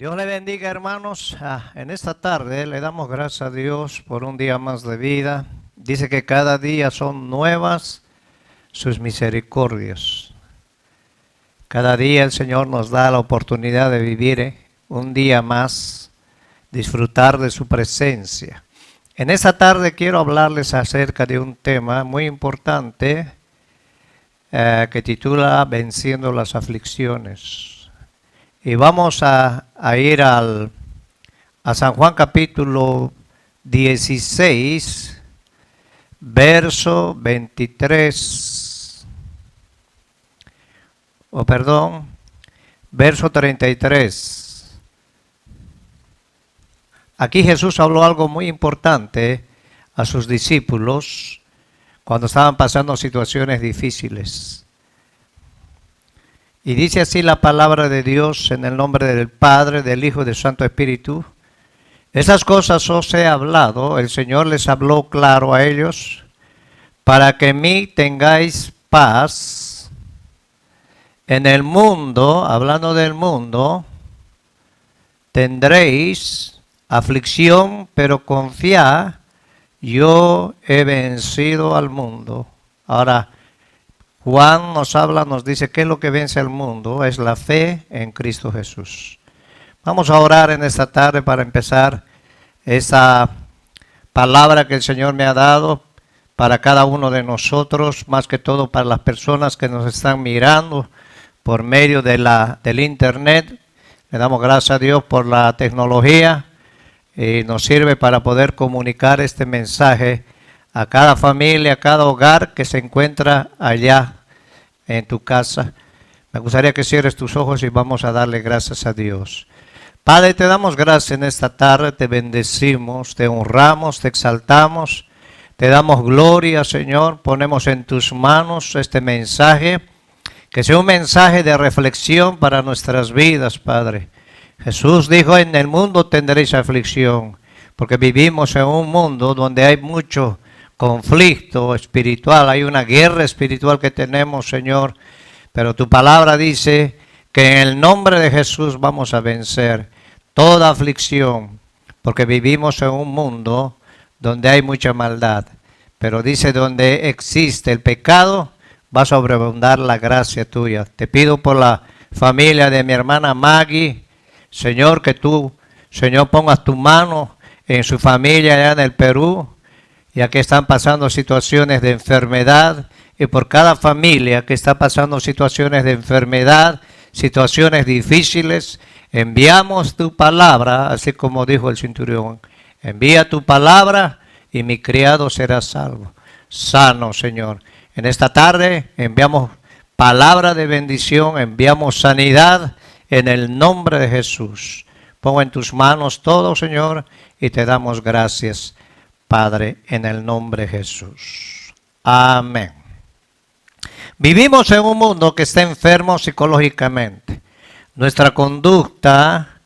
Dios le bendiga, hermanos. En esta tarde le damos gracias a Dios por un día más de vida. Dice que cada día son nuevas sus misericordias. Cada día el Señor nos da la oportunidad de vivir un día más, disfrutar de su presencia. En esta tarde quiero hablarles acerca de un tema muy importante que titula Venciendo las aflicciones. Y vamos a ir a San Juan capítulo 16, verso 23, verso 33. Aquí Jesús habló algo muy importante a sus discípulos cuando estaban pasando situaciones difíciles. Y dice así la palabra de Dios en el nombre del Padre, del Hijo y del Santo Espíritu. Esas cosas os he hablado, el Señor les habló claro a ellos, para que en mí tengáis paz. En el mundo, hablando del mundo, tendréis aflicción, pero confiad, yo he vencido al mundo. Ahora, Juan nos habla, nos dice que es lo que vence al mundo, es la fe en Cristo Jesús. Vamos a orar en esta tarde para empezar esa palabra que el Señor me ha dado para cada uno de nosotros, más que todo para las personas que nos están mirando por medio del internet. Le damos gracias a Dios por la tecnología y nos sirve para poder comunicar este mensaje a cada familia, a cada hogar que se encuentra allá en tu casa. Me gustaría que cierres tus ojos y vamos a darle gracias a Dios. Padre, te damos gracias en esta tarde, te bendecimos, te honramos, te exaltamos, te damos gloria, Señor. Ponemos en tus manos este mensaje, que sea un mensaje de reflexión para nuestras vidas, Padre. Jesús dijo, en el mundo tendréis aflicción, porque vivimos en un mundo donde hay mucho conflicto espiritual, hay una guerra espiritual que tenemos, Señor, pero tu palabra dice que en el nombre de Jesús vamos a vencer toda aflicción, porque vivimos en un mundo donde hay mucha maldad, pero dice donde existe el pecado, va a sobreabundar la gracia tuya. Te pido por la familia de mi hermana Maggie, Señor, que tú, Señor, pongas tu mano en su familia allá en el Perú, ya que están pasando situaciones de enfermedad, y por cada familia que está pasando situaciones de enfermedad, situaciones difíciles, enviamos tu palabra, así como dijo el centurión, envía tu palabra y mi criado será salvo. Sano, Señor. En esta tarde enviamos palabra de bendición, enviamos sanidad en el nombre de Jesús. Pongo en tus manos todo, Señor, y te damos gracias, Padre, en el nombre de Jesús. Amén. Vivimos en un mundo que está enfermo psicológicamente. Nuestra conducta,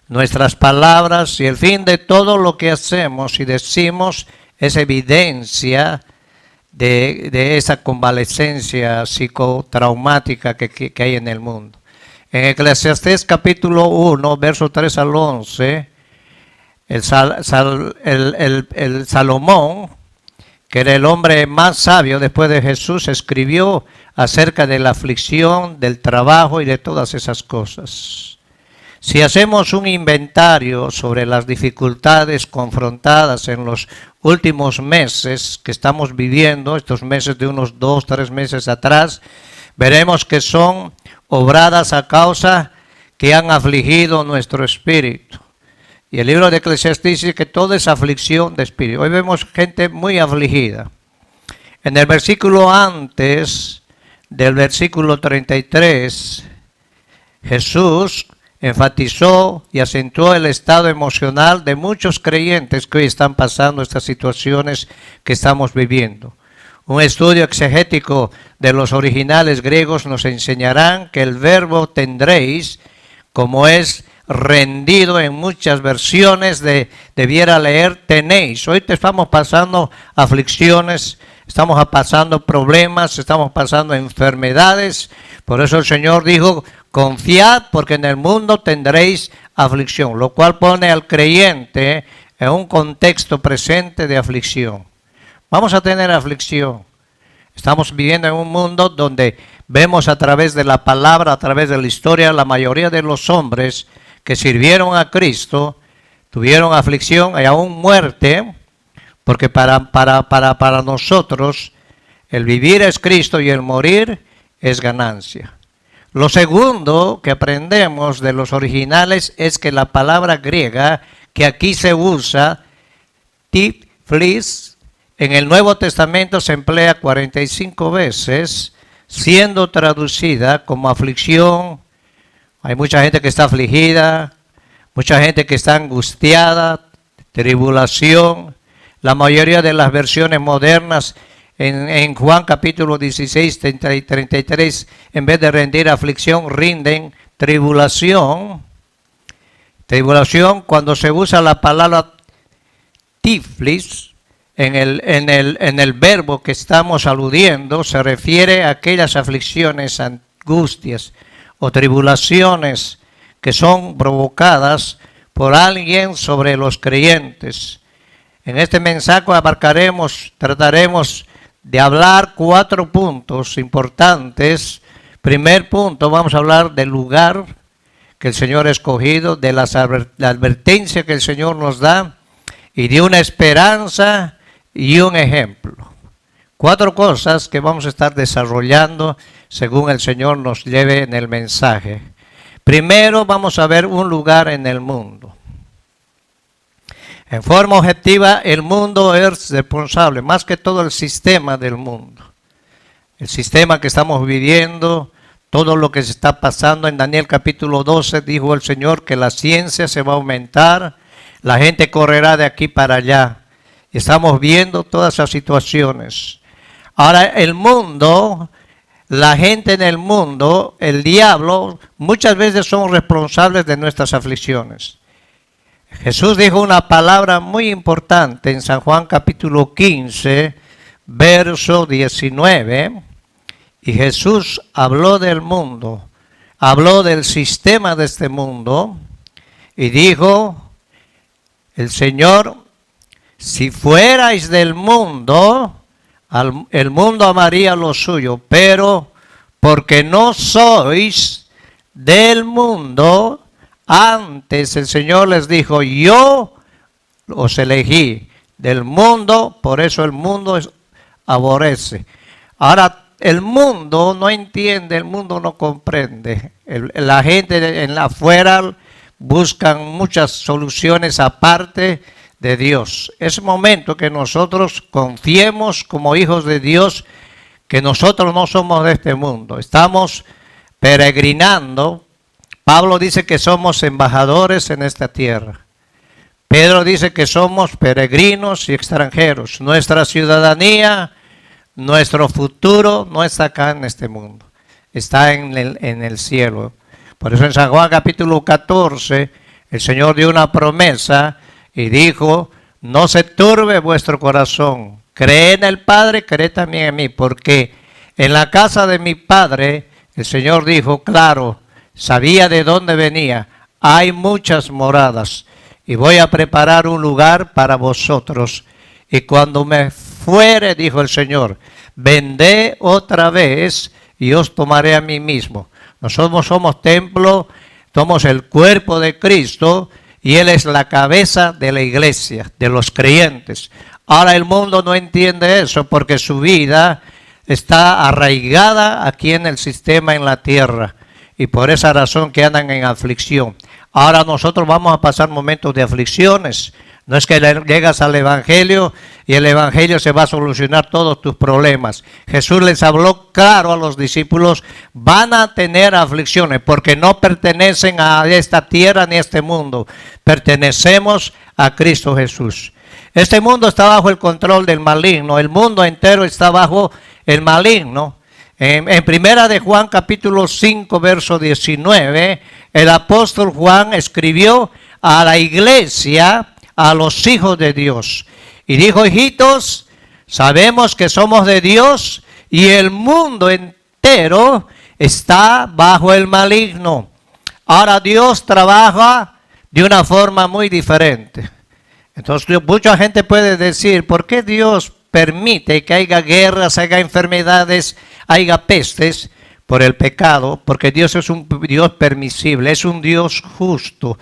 nuestras palabras y el fin de todo lo que hacemos y decimos es evidencia de esa convalescencia psicotraumática que hay en el mundo. En Eclesiastés capítulo 1, verso 3 al 11, el Salomón, que era el hombre más sabio después de Jesús, escribió acerca de la aflicción, del trabajo y de todas esas cosas. Si hacemos un inventario sobre las dificultades confrontadas en los últimos meses que estamos viviendo, estos meses de unos 2, 3 meses atrás, veremos que son obradas a causa que han afligido nuestro espíritu. Y el libro de Eclesiastés dice que toda esa aflicción de espíritu. Hoy vemos gente muy afligida. En el versículo antes del versículo 33, Jesús enfatizó y acentuó el estado emocional de muchos creyentes que hoy están pasando estas situaciones que estamos viviendo. Un estudio exegético de los originales griegos nos enseñarán que el verbo tendréis, como es rendido en muchas versiones, debiera leer tenéis. Hoy te estamos pasando aflicciones, estamos pasando problemas, estamos pasando enfermedades. Por eso el Señor dijo, confiad porque en el mundo tendréis aflicción, lo cual pone al creyente en un contexto presente de aflicción. Vamos a tener aflicción. Estamos viviendo en un mundo donde vemos a través de la palabra, a través de la historia, la mayoría de los hombres que sirvieron a Cristo tuvieron aflicción y aún muerte, porque para nosotros el vivir es Cristo y el morir es ganancia. Lo segundo que aprendemos de los originales es que la palabra griega que aquí se usa, tiflis, en el Nuevo Testamento se emplea 45 veces, siendo traducida como aflicción. Hay mucha gente que está afligida, mucha gente que está angustiada, tribulación. La mayoría de las versiones modernas en Juan capítulo 16, 30 y 33, en vez de rendir aflicción, rinden tribulación. Tribulación, cuando se usa la palabra tiflis, en el verbo que estamos aludiendo, se refiere a aquellas aflicciones, angustias o tribulaciones que son provocadas por alguien sobre los creyentes. En este mensaje trataremos de hablar 4 puntos importantes. Primer punto, vamos a hablar del lugar que el Señor ha escogido, de la advertencia que el Señor nos da y de una esperanza y un ejemplo. 4 cosas que vamos a estar desarrollando según el Señor nos lleve en el mensaje. Primero vamos a ver un lugar en el mundo. En forma objetiva, el mundo es responsable, más que todo el sistema del mundo. El sistema que estamos viviendo, todo lo que se está pasando. En Daniel capítulo 12 dijo el Señor que la ciencia se va a aumentar, la gente correrá de aquí para allá. Estamos viendo todas esas situaciones. Ahora el mundo, la gente en el mundo, el diablo, muchas veces son responsables de nuestras aflicciones. Jesús dijo una palabra muy importante en San Juan capítulo 15, verso 19, y Jesús habló del mundo, habló del sistema de este mundo, y dijo el Señor: si fuerais del mundo, el mundo amaría lo suyo, pero porque no sois del mundo, antes el Señor les dijo: yo os elegí del mundo, por eso el mundo aborrece. Ahora, el mundo no entiende, el mundo no comprende. La gente en la afuera buscan muchas soluciones aparte de Dios. Es momento que nosotros confiemos como hijos de Dios que nosotros no somos de este mundo. Estamos peregrinando. Pablo dice que somos embajadores en esta tierra. Pedro dice que somos peregrinos y extranjeros. Nuestra ciudadanía, nuestro futuro no está acá en este mundo. Está en el cielo. Por eso en San Juan capítulo 14, el Señor dio una promesa y dijo: no se turbe vuestro corazón. Cree en el Padre, cree también en mí. Porque en la casa de mi Padre, el Señor dijo, claro, sabía de dónde venía. Hay muchas moradas y voy a preparar un lugar para vosotros. Y cuando me fuere, dijo el Señor, vendré otra vez y os tomaré a mí mismo. Nosotros somos templo, somos el cuerpo de Cristo y Él es la cabeza de la iglesia, de los creyentes. Ahora el mundo no entiende eso porque su vida está arraigada aquí en el sistema, en la tierra. Y por esa razón que andan en aflicción. Ahora nosotros vamos a pasar momentos de aflicciones. No es que llegas al Evangelio y el Evangelio se va a solucionar todos tus problemas. Jesús les habló claro a los discípulos, van a tener aflicciones porque no pertenecen a esta tierra ni a este mundo. Pertenecemos a Cristo Jesús. Este mundo está bajo el control del maligno. El mundo entero está bajo el maligno. En primera de Juan capítulo 5 verso 19, el apóstol Juan escribió a la iglesia, a los hijos de Dios, y dijo: hijitos, sabemos que somos de Dios y el mundo entero está bajo el maligno. Ahora Dios trabaja de una forma muy diferente. Entonces mucha gente puede decir, ¿por qué Dios permite que haya guerras, haya enfermedades, haya pestes? Por el pecado, porque Dios es un Dios permisible, es un Dios justo.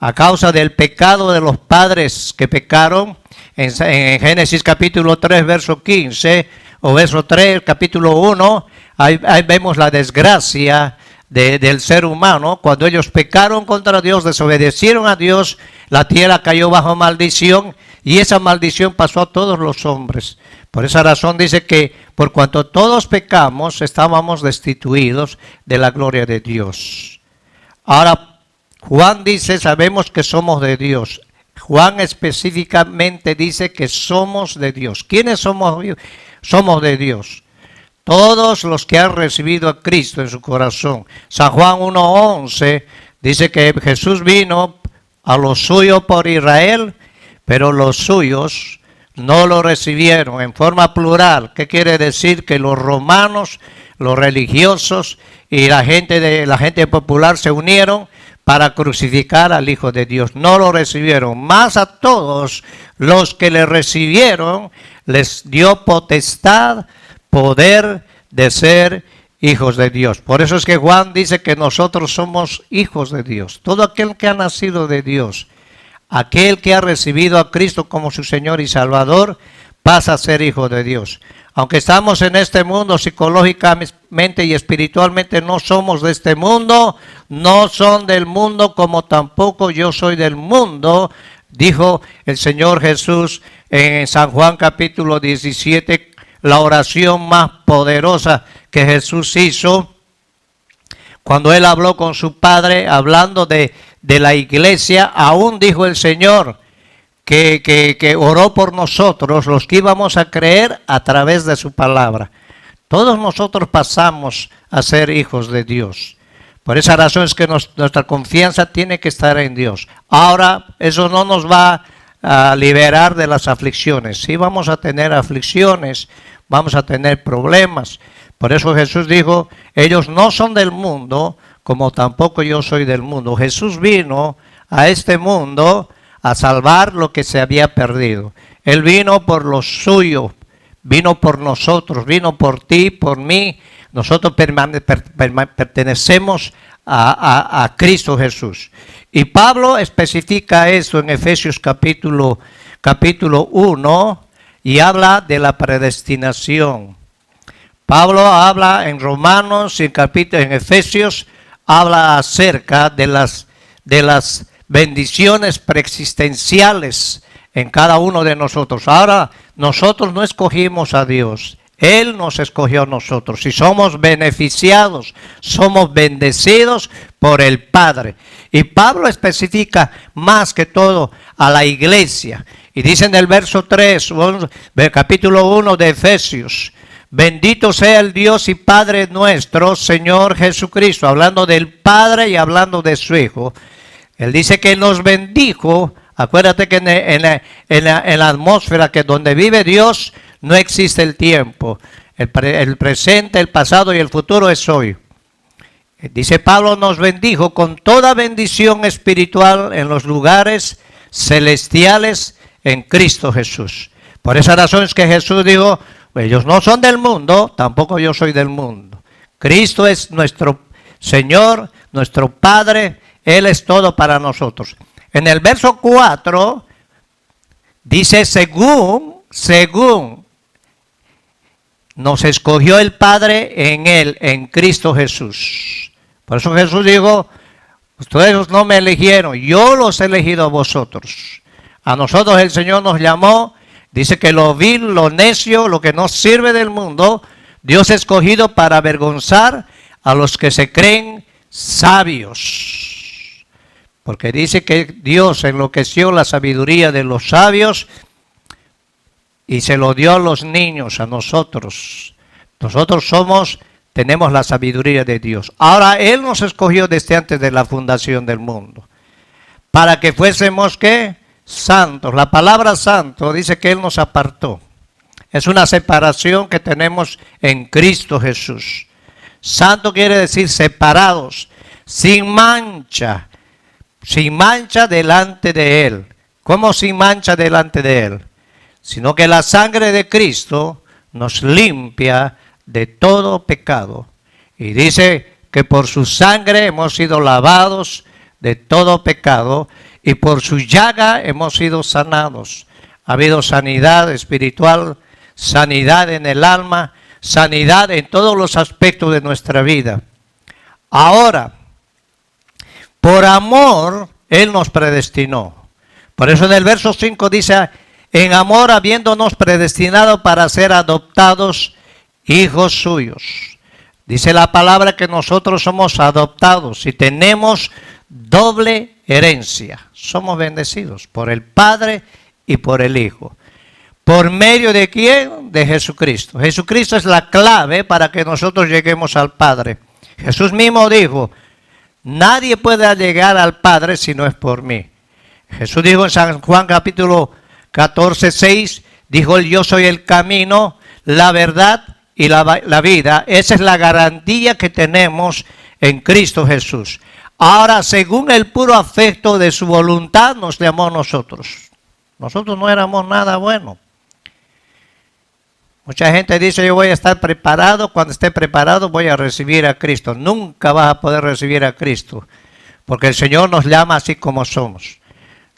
A causa del pecado de los padres que pecaron, en Génesis capítulo 3, verso 15, o verso 3, capítulo 1, ahí vemos la desgracia del ser humano. Cuando ellos pecaron contra Dios, desobedecieron a Dios, la tierra cayó bajo maldición y esa maldición pasó a todos los hombres. Por esa razón dice que por cuanto todos pecamos, estábamos destituidos de la gloria de Dios. Ahora, Juan dice, sabemos que somos de Dios. Juan específicamente dice que somos de Dios. ¿Quiénes somos? Somos de Dios. Todos los que han recibido a Cristo en su corazón. San Juan 1:11 dice que Jesús vino a los suyos por Israel, pero los suyos no lo recibieron en forma plural. ¿Qué quiere decir? Que los romanos, los religiosos y la gente popular se unieron para crucificar al Hijo de Dios. No lo recibieron. Más a todos los que le recibieron, les dio potestad, poder de ser hijos de Dios. Por eso es que Juan dice que nosotros somos hijos de Dios. Todo aquel que ha nacido de Dios, aquel que ha recibido a Cristo como su Señor y Salvador, pasa a ser hijo de Dios. Aunque estamos en este mundo psicológicamente y espiritualmente, no somos de este mundo, no son del mundo como tampoco yo soy del mundo, dijo el Señor Jesús en San Juan capítulo 17, la oración más poderosa que Jesús hizo cuando él habló con su Padre, hablando de la iglesia. Aún dijo el Señor que oró por nosotros, los que íbamos a creer a través de su palabra. Todos nosotros pasamos a ser hijos de Dios. Por esa razón es que nuestra confianza tiene que estar en Dios. Ahora, eso no nos va a liberar de las aflicciones. Sí vamos a tener aflicciones, vamos a tener problemas. Por eso Jesús dijo, ellos no son del mundo, como tampoco yo soy del mundo. Jesús vino a este mundo a salvar lo que se había perdido. Él vino por lo suyo, vino por nosotros, vino por ti, por mí. Nosotros pertenecemos a Cristo Jesús. Y Pablo especifica eso en Efesios capítulo 1 y habla de la predestinación. Pablo habla en Romanos y en Efesios, habla acerca de las bendiciones preexistenciales en cada uno de nosotros. Ahora, nosotros no escogimos a Dios, Él nos escogió a nosotros. Y somos beneficiados, somos bendecidos por el Padre. Y Pablo especifica más que todo a la iglesia. Y dice en el verso 3, capítulo 1 de Efesios, bendito sea el Dios y Padre nuestro, Señor Jesucristo, hablando del Padre y hablando de su Hijo. Él dice que nos bendijo. Acuérdate que en la atmósfera que donde vive Dios no existe el tiempo. El presente, el pasado y el futuro es hoy. Dice Pablo, nos bendijo con toda bendición espiritual en los lugares celestiales en Cristo Jesús. Por esa razón es que Jesús dijo, ellos no son del mundo, tampoco yo soy del mundo. Cristo es nuestro Señor, nuestro Padre, Él es todo para nosotros. En el verso 4 dice, según nos escogió el Padre en Él, en Cristo Jesús. Por eso Jesús dijo, ustedes no me eligieron, yo los he elegido a vosotros. A nosotros el Señor nos llamó, dice que lo vil, lo necio, lo que no sirve del mundo, Dios ha escogido para avergonzar a los que se creen sabios. Porque dice que Dios enloqueció la sabiduría de los sabios y se lo dio a los niños, a nosotros. Nosotros tenemos la sabiduría de Dios. Ahora Él nos escogió desde antes de la fundación del mundo. Para que fuésemos, ¿qué? Santos. La palabra santo dice que Él nos apartó. Es una separación que tenemos en Cristo Jesús. Santo quiere decir separados, sin mancha delante de Él. ¿Cómo sin mancha delante de Él? Sino que la sangre de Cristo nos limpia de todo pecado. Y dice que por su sangre hemos sido lavados de todo pecado y por su llaga hemos sido sanados. Ha habido sanidad espiritual, sanidad en el alma, sanidad en todos los aspectos de nuestra vida. Ahora, por amor, Él nos predestinó. Por eso en el verso 5 dice, en amor habiéndonos predestinado para ser adoptados hijos suyos. Dice la palabra que nosotros somos adoptados y tenemos doble herencia. Somos bendecidos por el Padre y por el Hijo. ¿Por medio de quién? De Jesucristo. Jesucristo es la clave para que nosotros lleguemos al Padre. Jesús mismo dijo, nadie puede llegar al Padre si no es por mí. Jesús dijo en San Juan capítulo 14, 6, dijo él, yo soy el camino, la verdad y la vida. Esa es la garantía que tenemos en Cristo Jesús. Ahora, según el puro afecto de su voluntad, nos llamó a nosotros. Nosotros no éramos nada bueno. Mucha gente dice, yo voy a estar preparado, cuando esté preparado voy a recibir a Cristo. Nunca vas a poder recibir a Cristo, porque el Señor nos llama así como somos.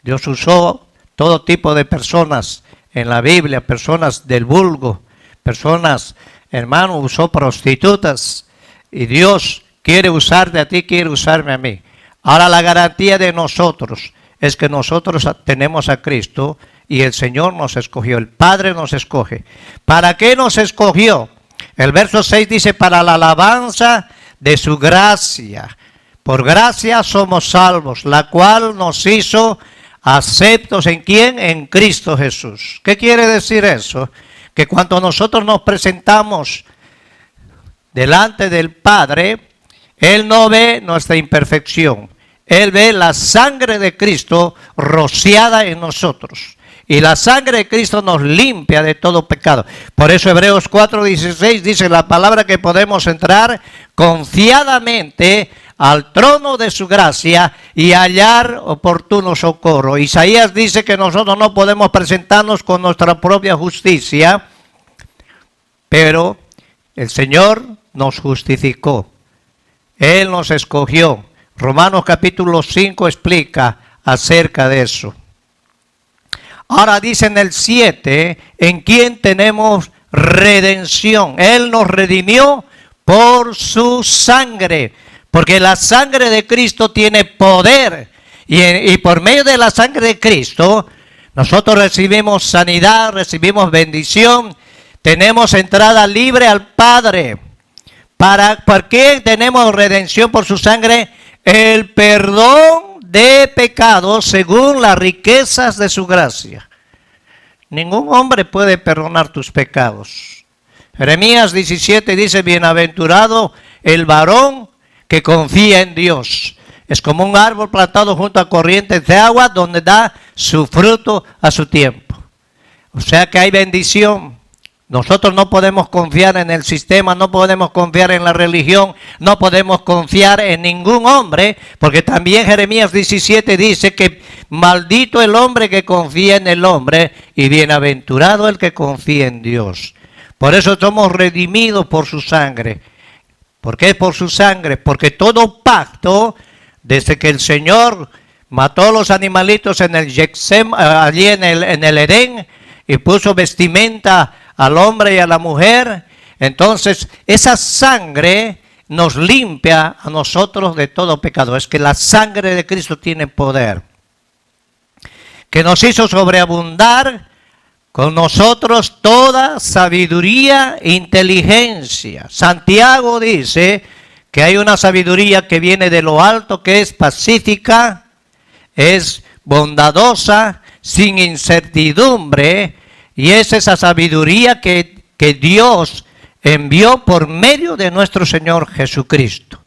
Dios usó todo tipo de personas en la Biblia, personas del vulgo, personas, hermano, usó prostitutas, y Dios quiere usarte a ti, quiere usarme a mí. Ahora la garantía de nosotros es que nosotros tenemos a Cristo y el Señor nos escogió, el Padre nos escoge. ¿Para qué nos escogió? El verso 6 dice, para la alabanza de su gracia. Por gracia somos salvos, la cual nos hizo aceptos ¿en quién? En Cristo Jesús. ¿Qué quiere decir eso? Que cuando nosotros nos presentamos delante del Padre, Él no ve nuestra imperfección. Él ve la sangre de Cristo rociada en nosotros. Y la sangre de Cristo nos limpia de todo pecado. Por eso Hebreos 4:16 dice la palabra que podemos entrar confiadamente al trono de su gracia y hallar oportuno socorro. Isaías dice que nosotros no podemos presentarnos con nuestra propia justicia, pero el Señor nos justificó. Él nos escogió. Romanos capítulo 5 explica acerca de eso. Ahora dice en el 7, en quien tenemos redención. Él nos redimió por su sangre, porque la sangre de Cristo tiene poder. Y por medio de la sangre de Cristo, nosotros recibimos sanidad, recibimos bendición, tenemos entrada libre al Padre. ¿Por qué tenemos redención por su sangre? El perdón de pecados según las riquezas de su gracia. Ningún hombre puede perdonar tus pecados. Jeremías 17 dice, bienaventurado el varón que confía en Dios. Es como un árbol plantado junto a corrientes de agua donde da su fruto a su tiempo. O sea que hay bendición. Nosotros no podemos confiar en el sistema, no podemos confiar en la religión, no podemos confiar en ningún hombre, porque también Jeremías 17 dice que maldito el hombre que confía en el hombre y bienaventurado el que confía en Dios. Por eso somos redimidos por su sangre. ¿Por qué por su sangre? Porque todo pacto, desde que el Señor mató a los animalitos en el allí en el Edén y puso vestimenta al hombre y a la mujer, entonces esa sangre nos limpia a nosotros de todo pecado. Es que la sangre de Cristo tiene poder, que nos hizo sobreabundar con nosotros toda sabiduría e inteligencia. Santiago dice que hay una sabiduría que viene de lo alto, que es pacífica, es bondadosa, sin incertidumbre. Y es esa sabiduría que Dios envió por medio de nuestro Señor Jesucristo.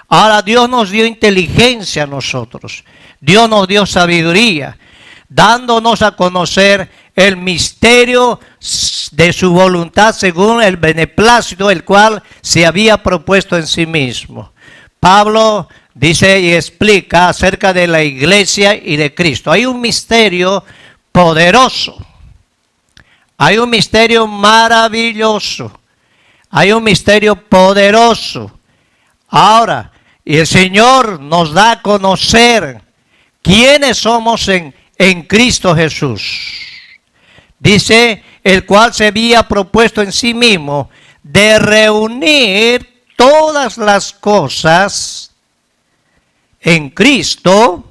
Ahora Dios nos dio inteligencia a nosotros. Dios nos dio sabiduría, dándonos a conocer el misterio de su voluntad según el beneplácito, el cual se había propuesto en sí mismo. Pablo dice y explica acerca de la iglesia y de Cristo. Hay un misterio poderoso, hay un misterio maravilloso, hay un misterio poderoso. Ahora, y el Señor nos da a conocer quiénes somos en Cristo Jesús. Dice, el cual se había propuesto en sí mismo de reunir todas las cosas en Cristo,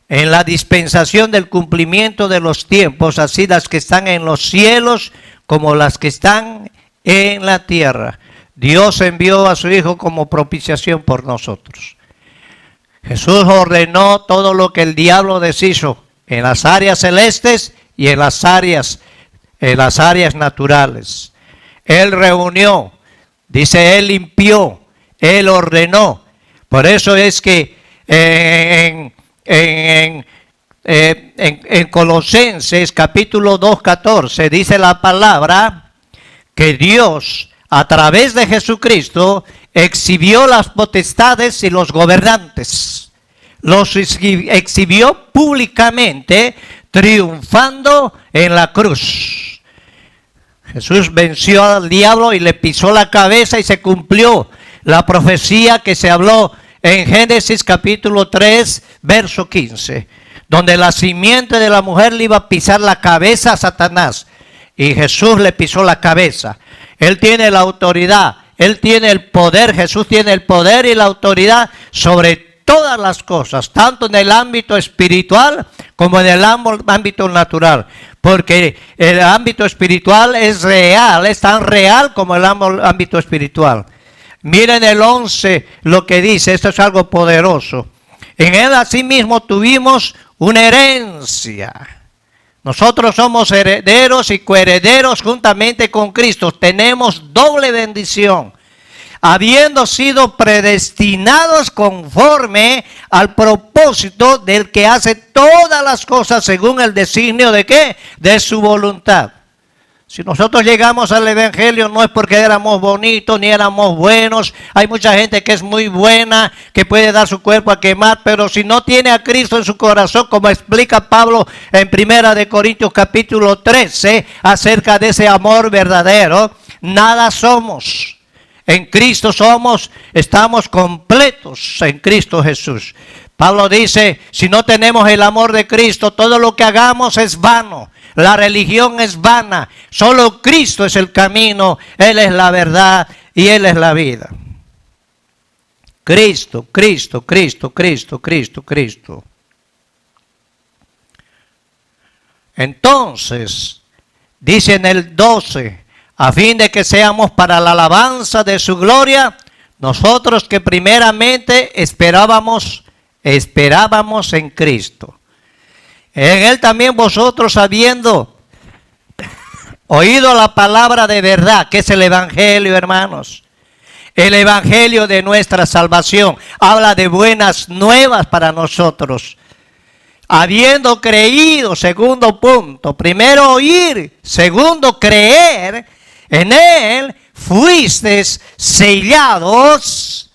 en la dispensación del cumplimiento de los tiempos, así las que están en los cielos como las que están en la tierra. Dios envió a su Hijo como propiciación por nosotros. Jesús ordenó todo lo que el diablo deshizo en las áreas celestes y en las áreas naturales. Él reunió, dice, Él limpió, Él ordenó. Por eso es que en Colosenses capítulo 2:14 dice la palabra que Dios a través de Jesucristo exhibió las potestades y los gobernantes. Los exhibió públicamente, triunfando en la cruz. Jesús venció al diablo y le pisó la cabeza y se cumplió la profecía que se habló en Génesis capítulo 3, verso 15, donde la simiente de la mujer le iba a pisar la cabeza a Satanás. Y Jesús le pisó la cabeza. Él tiene la autoridad, Él tiene el poder, Jesús tiene el poder y la autoridad sobre todas las cosas, tanto en el ámbito espiritual como en el ámbito natural. Porque el ámbito espiritual es real, es tan real como el ámbito espiritual. Miren el 11 lo que dice, esto es algo poderoso. En Él asimismo tuvimos una herencia. Nosotros somos herederos y coherederos juntamente con Cristo. Tenemos doble bendición. Habiendo sido predestinados conforme al propósito del que hace todas las cosas según el designio de ¿qué? De su voluntad. Si nosotros llegamos al Evangelio no es porque éramos bonitos ni éramos buenos. Hay mucha gente que es muy buena, que puede dar su cuerpo a quemar, pero si no tiene a Cristo en su corazón, como explica Pablo en 1 Corintios capítulo 13, acerca de ese amor verdadero, nada somos. En Cristo estamos completos en Cristo Jesús. Pablo dice, si no tenemos el amor de Cristo, todo lo que hagamos es vano. La religión es vana. Solo Cristo es el camino, Él es la verdad y Él es la vida. Cristo, Cristo, Cristo, Cristo, Cristo, Cristo. Entonces, dice en el 12, a fin de que seamos para la alabanza de su gloria, nosotros que primeramente esperábamos en Cristo. En Él también vosotros, habiendo oído la palabra de verdad, que es el Evangelio, hermanos. El Evangelio de nuestra salvación habla de buenas nuevas para nosotros. Habiendo creído, segundo punto, primero oír, segundo creer, en Él fuisteis sellados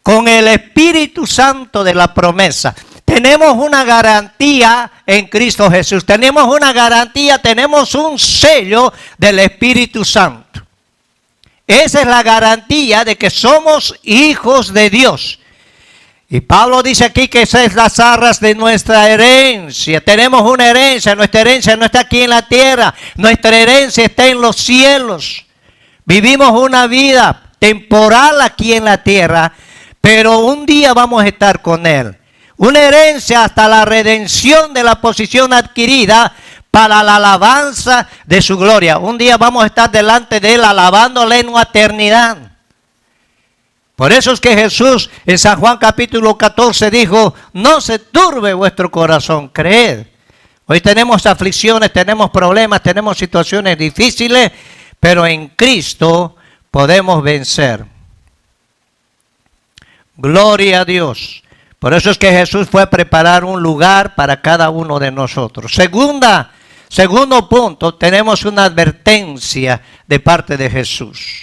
con el Espíritu Santo de la promesa. Tenemos una garantía en Cristo Jesús. Tenemos una garantía, tenemos un sello del Espíritu Santo. Esa es la garantía de que somos hijos de Dios. Y Pablo dice aquí que esa es las arras de nuestra herencia. Tenemos una herencia. Nuestra herencia no está aquí en la tierra. Nuestra herencia está en los cielos. Vivimos una vida temporal aquí en la tierra, pero un día vamos a estar con Él. Una herencia hasta la redención de la posición adquirida para la alabanza de su gloria. Un día vamos a estar delante de Él alabándole en una eternidad. Por eso es que Jesús en San Juan capítulo 14 dijo, no se turbe vuestro corazón, creed. Hoy tenemos aflicciones, tenemos problemas, tenemos situaciones difíciles, pero en Cristo podemos vencer. Gloria a Dios. Por eso es que Jesús fue a preparar un lugar para cada uno de nosotros. Segunda Segundo punto, tenemos una advertencia de parte de Jesús.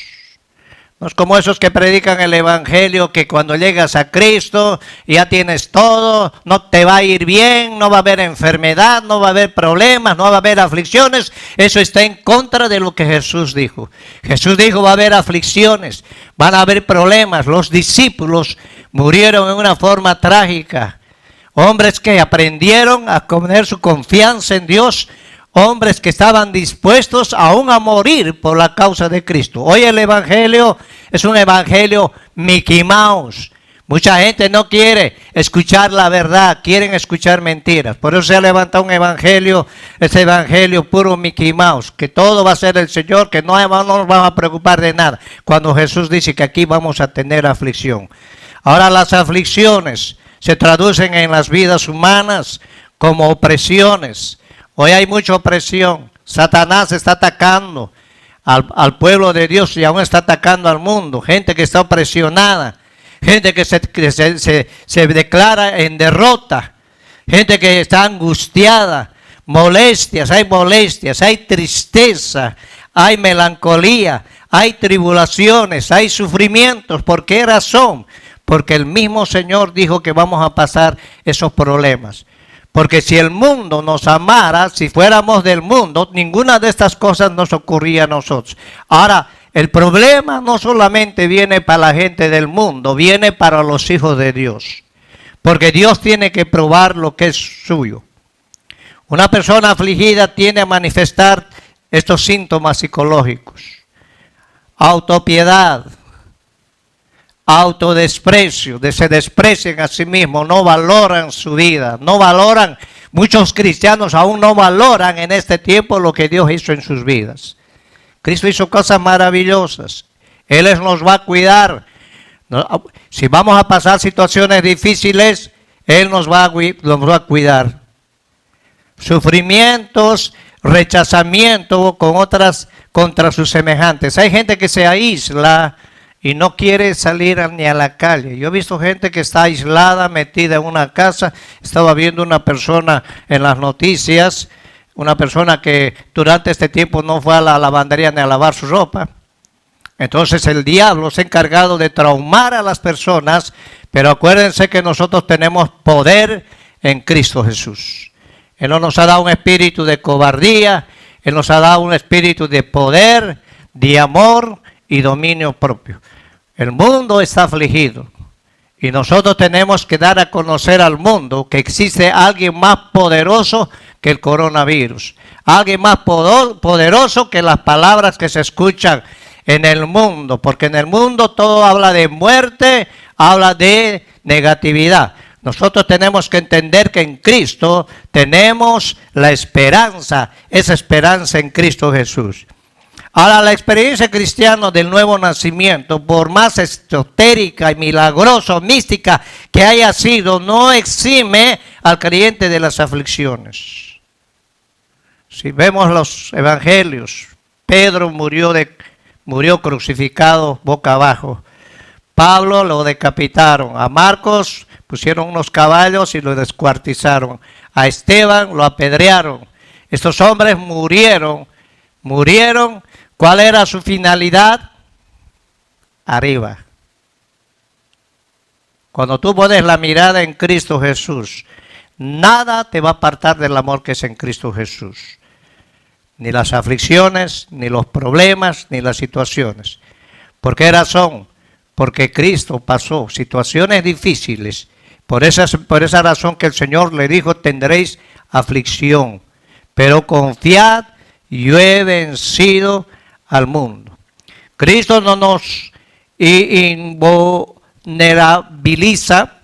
No es como esos que predican el evangelio, que cuando llegas a Cristo ya tienes todo, no te va a ir bien, no va a haber enfermedad, no va a haber problemas, no va a haber aflicciones. Eso está en contra de lo que Jesús dijo. Jesús dijo va a haber aflicciones, van a haber problemas. Los discípulos murieron en una forma trágica. Hombres que aprendieron a poner su confianza en Dios, hombres que estaban dispuestos aún a morir por la causa de Cristo. Hoy el evangelio es un evangelio Mickey Mouse. Mucha gente no quiere escuchar la verdad, quieren escuchar mentiras. Por eso se ha levantado un evangelio, ese evangelio puro Mickey Mouse, que todo va a ser el Señor, que no nos vamos a preocupar de nada. Cuando Jesús dice que aquí vamos a tener aflicción. Ahora las aflicciones se traducen en las vidas humanas como opresiones. Hoy hay mucha opresión. Satanás está atacando al pueblo de Dios y aún está atacando al mundo. Gente que está opresionada, gente que se declara en derrota, gente que está angustiada, molestias, hay tristeza, hay melancolía, hay tribulaciones, hay sufrimientos. ¿Por qué razón? Porque el mismo Señor dijo que vamos a pasar esos problemas. Porque si el mundo nos amara, si fuéramos del mundo, ninguna de estas cosas nos ocurría a nosotros. Ahora, el problema no solamente viene para la gente del mundo, viene para los hijos de Dios. Porque Dios tiene que probar lo que es suyo. Una persona afligida tiende a manifestar estos síntomas psicológicos. Autopiedad, autodesprecio, se desprecian a sí mismos, no valoran su vida, no valoran, muchos cristianos aún no valoran en este tiempo lo que Dios hizo en sus vidas. Cristo hizo cosas maravillosas, Él nos va a cuidar. Si vamos a pasar situaciones difíciles, Él nos va a cuidar. Sufrimientos, rechazamiento contra sus semejantes. Hay gente que se aísla y no quiere salir ni a la calle. Yo he visto gente que está aislada, metida en una casa. Estaba viendo una persona en las noticias, una persona que durante este tiempo no fue a la lavandería ni a lavar su ropa. Entonces el diablo se ha encargado de traumar a las personas, pero acuérdense que nosotros tenemos poder en Cristo Jesús. Él no nos ha dado un espíritu de cobardía, Él nos ha dado un espíritu de poder, de amor y dominio propio. El mundo está afligido y nosotros tenemos que dar a conocer al mundo que existe alguien más poderoso que el coronavirus, alguien más poderoso que las palabras que se escuchan en el mundo, porque en el mundo todo habla de muerte, habla de negatividad. Nosotros tenemos que entender que en Cristo tenemos la esperanza, esa esperanza en Cristo Jesús. Ahora, la experiencia cristiana del nuevo nacimiento, por más esotérica y milagrosa, mística que haya sido, no exime al creyente de las aflicciones. Si vemos los evangelios, Pedro murió crucificado boca abajo. Pablo lo decapitaron. A Marcos pusieron unos caballos y lo descuartizaron. A Esteban lo apedrearon. Estos hombres murieron. ¿Cuál era su finalidad? Arriba. Cuando tú pones la mirada en Cristo Jesús, nada te va a apartar del amor que es en Cristo Jesús. Ni las aflicciones, ni los problemas, ni las situaciones. ¿Por qué razón? Porque Cristo pasó situaciones difíciles. Por esa razón que el Señor le dijo, tendréis aflicción. Pero confiad, yo he vencido al mundo. Cristo no nos invulnerabiliza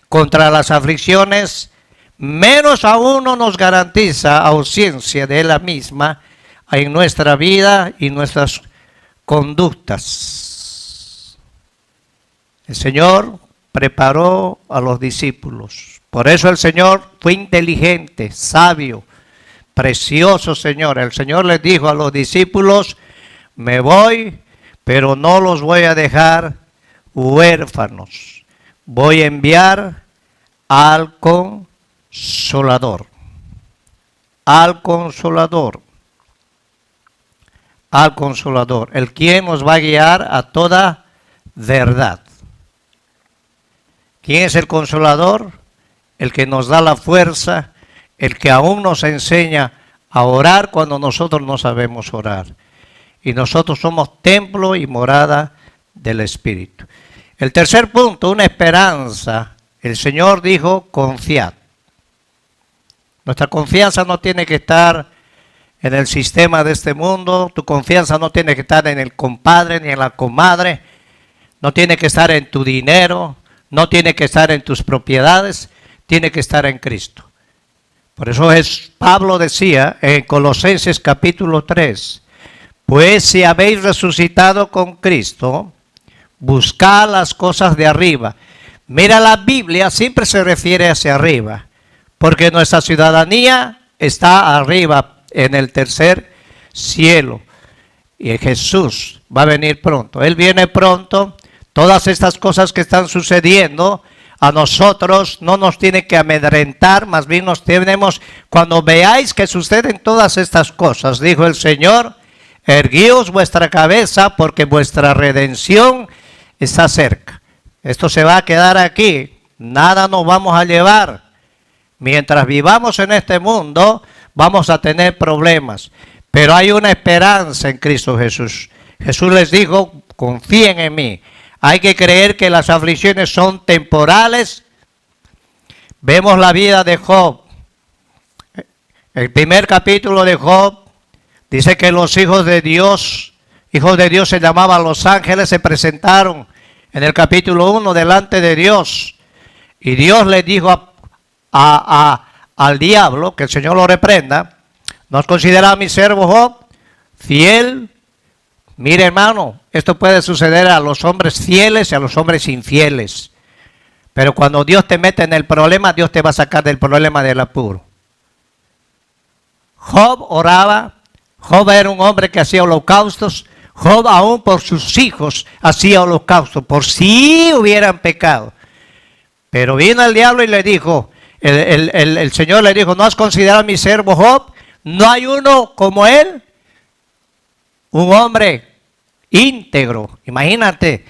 contra las aflicciones, menos aún no nos garantiza ausencia de la misma en nuestra vida y nuestras conductas. El Señor preparó a los discípulos. Por eso el Señor fue inteligente, sabio, precioso Señor. El Señor les dijo a los discípulos, me voy, pero no los voy a dejar huérfanos. Voy a enviar al Consolador. al Consolador. Al Consolador, el quien nos va a guiar a toda verdad. ¿Quién es el Consolador? El que nos da la fuerza, el que aún nos enseña a orar cuando nosotros no sabemos orar. Y nosotros somos templo y morada del Espíritu. El tercer punto, una esperanza. El Señor dijo, confiad. Nuestra confianza no tiene que estar en el sistema de este mundo, tu confianza no tiene que estar en el compadre ni en la comadre, no tiene que estar en tu dinero, no tiene que estar en tus propiedades, tiene que estar en Cristo. Por eso Pablo decía en Colosenses capítulo 3, pues si habéis resucitado con Cristo, buscad las cosas de arriba. Mira, la Biblia siempre se refiere hacia arriba, porque nuestra ciudadanía está arriba, en el tercer cielo. Y Jesús va a venir pronto. Él viene pronto. Todas estas cosas que están sucediendo a nosotros no nos tiene que amedrentar, más bien nos tenemos, cuando veáis que suceden todas estas cosas, dijo el Señor, erguíos vuestra cabeza porque vuestra redención está cerca. Esto se va a quedar aquí, nada nos vamos a llevar. Mientras vivamos en este mundo, vamos a tener problemas, pero hay una esperanza en Cristo Jesús. Jesús les dijo, confíen en mí. Hay que creer que las aflicciones son temporales. Vemos la vida de Job. El primer capítulo de Job dice que los hijos de Dios se llamaban los ángeles, se presentaron en el capítulo 1 delante de Dios. Y Dios le dijo al diablo, que el Señor lo reprenda, ¿no has considerado a mi siervo Job fiel? Mire, hermano, esto puede suceder a los hombres fieles y a los hombres infieles. Pero cuando Dios te mete en el problema, Dios te va a sacar del problema del apuro. Job oraba, Job era un hombre que hacía holocaustos, Job aún por sus hijos hacía holocaustos, por si hubieran pecado. Pero vino el diablo y le dijo, el Señor le dijo, ¿no has considerado a mi siervo Job? No hay uno como él, un hombre íntegro. Imagínate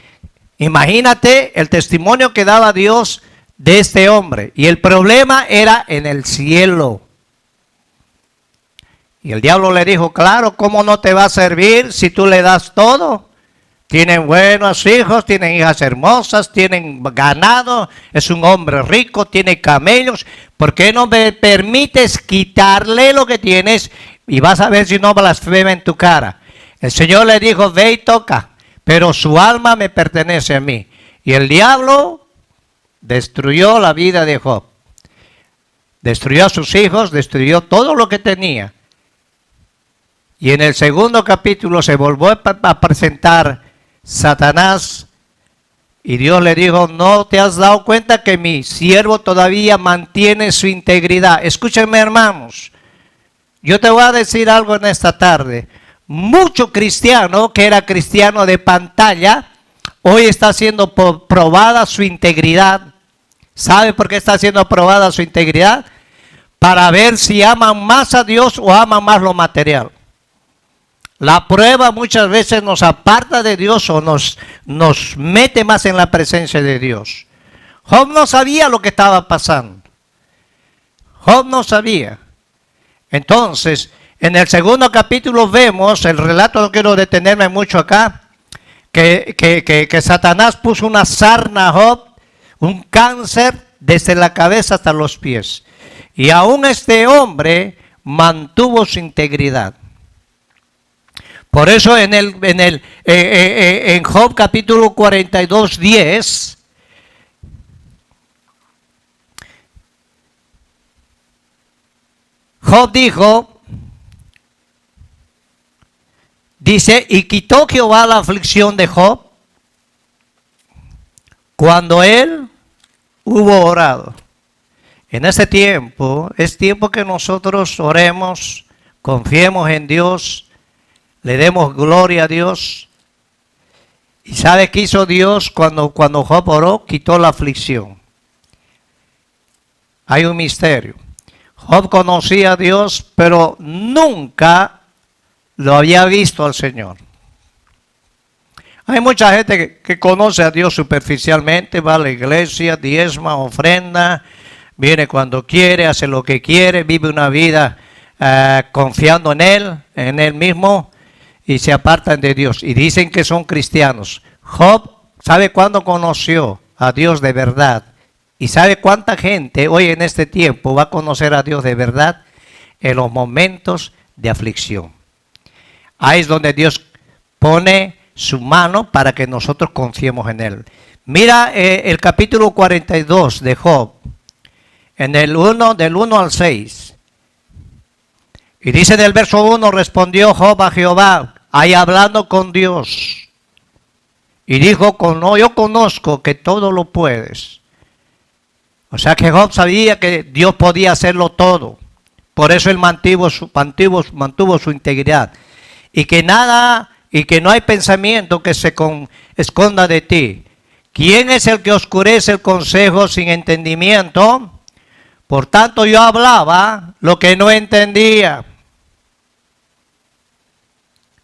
el testimonio que daba Dios de este hombre. Y el problema era en el cielo. Y el diablo le dijo, claro, ¿cómo no te va a servir si tú le das todo? Tienen buenos hijos, tienen hijas hermosas, tienen ganado, es un hombre rico, tiene camellos. ¿Por qué no me permites quitarle lo que tienes y vas a ver si no blasfema en tu cara? El Señor le dijo, ve y toca, pero su alma me pertenece a mí. Y el diablo destruyó la vida de Job. Destruyó a sus hijos, destruyó todo lo que tenía. Y en el segundo capítulo se volvió a presentar Satanás y Dios le dijo, ¿no te has dado cuenta que mi siervo todavía mantiene su integridad? Escúchenme, hermanos, yo te voy a decir algo en esta tarde. Mucho cristiano que era cristiano de pantalla, hoy está siendo probada su integridad. ¿Sabe por qué está siendo probada su integridad? Para ver si aman más a Dios o aman más lo material. La prueba muchas veces nos aparta de Dios o nos mete más en la presencia de Dios. Job no sabía lo que estaba pasando. Job no sabía. Entonces, en el segundo capítulo vemos, el relato, no quiero detenerme mucho acá, que Satanás puso una sarna a Job, un cáncer desde la cabeza hasta los pies. Y aún este hombre mantuvo su integridad. Por eso en Job capítulo 42, 10, Job dice, y quitó Jehová la aflicción de Job cuando él hubo orado. En ese tiempo, es tiempo que nosotros oremos, confiemos en Dios, le demos gloria a Dios. ¿Y sabe qué hizo Dios cuando Job oró? Quitó la aflicción. Hay un misterio. Job conocía a Dios, pero nunca lo había visto al Señor. Hay mucha gente que conoce a Dios superficialmente, va a la iglesia, diezma, ofrenda, viene cuando quiere, hace lo que quiere, vive una vida confiando en Él mismo, y se apartan de Dios y dicen que son cristianos. Job, ¿sabe cuándo conoció a Dios de verdad? ¿Y sabe cuánta gente hoy en este tiempo va a conocer a Dios de verdad? En los momentos de aflicción. Ahí es donde Dios pone su mano para que nosotros confiemos en Él. Mira el capítulo 42 de Job, en el 1, del 1 al 6. Y dice en el verso 1, respondió Job a Jehová, ahí hablando con Dios. Y dijo, yo conozco que todo lo puedes. O sea que Job sabía que Dios podía hacerlo todo. Por eso él mantuvo su integridad. Y que no hay pensamiento que se esconda de ti. ¿Quién es el que oscurece el consejo sin entendimiento? Por tanto yo hablaba lo que no entendía.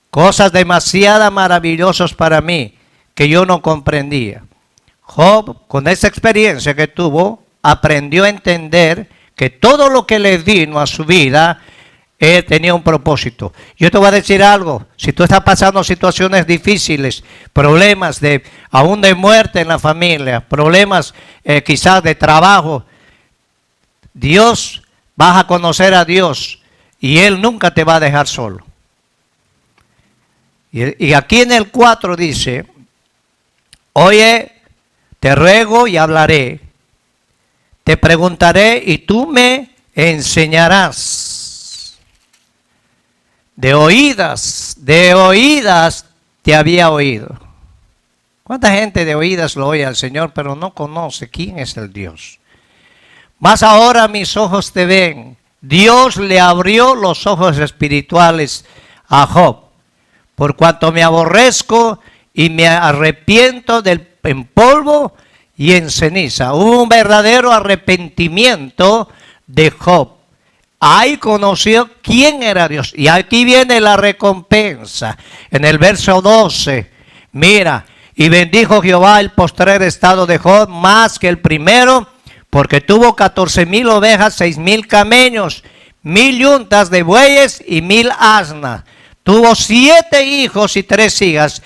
Cosas demasiado maravillosas para mí que yo no comprendía. Job, con esa experiencia que tuvo, aprendió a entender que todo lo que le vino a su vida, él tenía un propósito. Yo te voy a decir algo, si tú estás pasando situaciones difíciles, problemas aún de muerte en la familia, problemas quizás de trabajo, vas a conocer a Dios y Él nunca te va a dejar solo. Y aquí en el 4 dice, oye, te ruego y hablaré, te preguntaré y tú me enseñarás. De oídas te había oído. ¿Cuánta gente de oídas lo oye al Señor, pero no conoce quién es el Dios? Mas ahora mis ojos te ven. Dios le abrió los ojos espirituales a Job, por cuanto me aborrezco y me arrepiento en polvo y en ceniza. Hubo un verdadero arrepentimiento de Job. Ahí conoció quién era Dios. Y aquí viene la recompensa. En el verso 12, mira, y bendijo Jehová el postrer estado de Job más que el primero, porque tuvo 14,000 ovejas, 6,000 camellos, 1,000 yuntas de bueyes y 1,000 asnas. Tuvo 7 hijos y 3 hijas.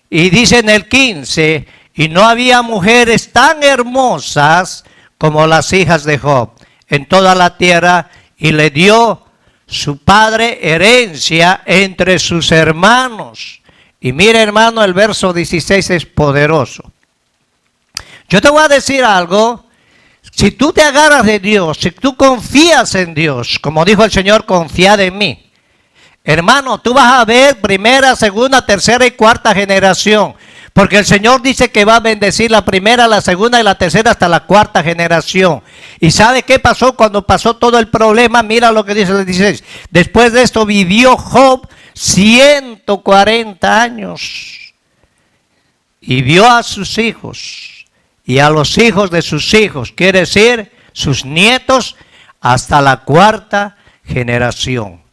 Y dice en el 15, y no había mujeres tan hermosas como las hijas de Job en toda la tierra, y le dio su padre herencia entre sus hermanos. Y mira, hermano, el verso 16 es poderoso. Yo te voy a decir algo. Si tú te agarras de Dios, si tú confías en Dios, como dijo el Señor, confiad en mí. Hermano, tú vas a ver primera, segunda, tercera y cuarta generación. Porque el Señor dice que va a bendecir la primera, la segunda y la tercera hasta la cuarta generación. ¿Y sabe qué pasó cuando pasó todo el problema? Mira lo que dice el 16. Después de esto vivió Job 140 años. Y vio a sus hijos y a los hijos de sus hijos, quiere decir sus nietos, hasta la cuarta generación.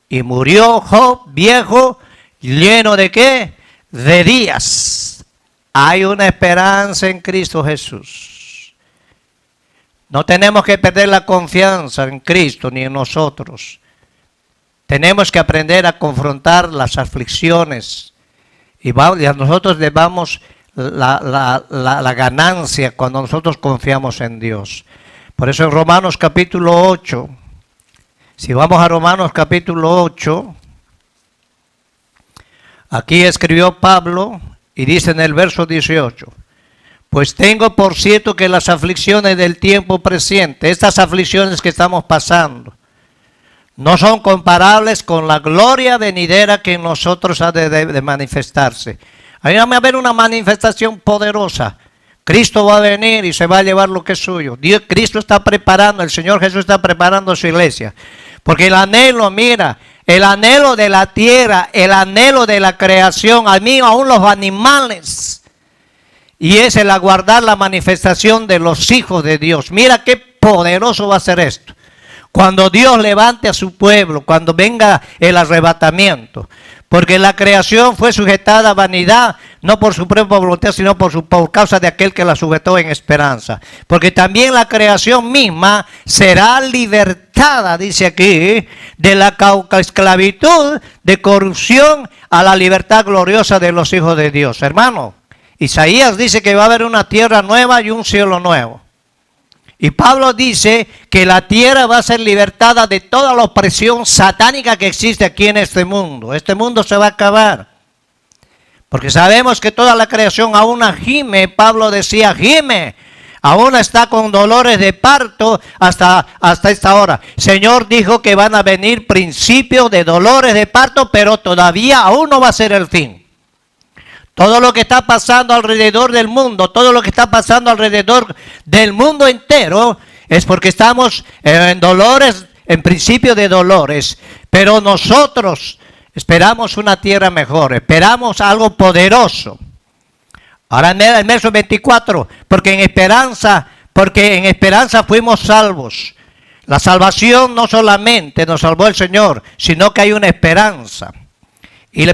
Y murió Job viejo, lleno de ¿qué? De días. Hay una esperanza en Cristo Jesús. No tenemos que perder la confianza en Cristo ni en nosotros. Tenemos que aprender a confrontar las aflicciones. Y a nosotros le damos la ganancia cuando nosotros confiamos en Dios. Por eso en Romanos capítulo 8, si vamos a Romanos capítulo 8, aquí escribió Pablo y dice en el verso 18, pues tengo por cierto que las aflicciones del tiempo presente, estas aflicciones que estamos pasando, no son comparables con la gloria venidera que en nosotros ha de manifestarse. Ahí va a haber una manifestación poderosa. Cristo va a venir y se va a llevar lo que es suyo. Cristo está preparando, el Señor Jesús está preparando su iglesia. Porque el anhelo, mira, el anhelo de la tierra, el anhelo de la creación, a mí aún los animales. Y es el aguardar la manifestación de los hijos de Dios. Mira qué poderoso va a ser esto. Cuando Dios levante a su pueblo, cuando venga el arrebatamiento. Porque la creación fue sujetada a vanidad, no por su propia voluntad, sino por causa de aquel que la sujetó en esperanza. Porque también la creación misma será libertada, dice aquí, de la esclavitud, de corrupción, a la libertad gloriosa de los hijos de Dios. Hermano, Isaías dice que va a haber una tierra nueva y un cielo nuevo. Y Pablo dice que la tierra va a ser libertada de toda la opresión satánica que existe aquí en este mundo. Este mundo se va a acabar. Porque sabemos que toda la creación aún gime, Pablo decía, gime. Aún está con dolores de parto hasta esta hora. Señor dijo que van a venir principios de dolores de parto, pero todavía aún no va a ser el fin. Todo lo que está pasando alrededor del mundo, todo lo que está pasando alrededor del mundo entero, es porque estamos en dolores, en principio de dolores. Pero nosotros esperamos una tierra mejor, esperamos algo poderoso. Ahora en el verso 24, porque en esperanza fuimos salvos. La salvación no solamente nos salvó el Señor, sino que hay una esperanza.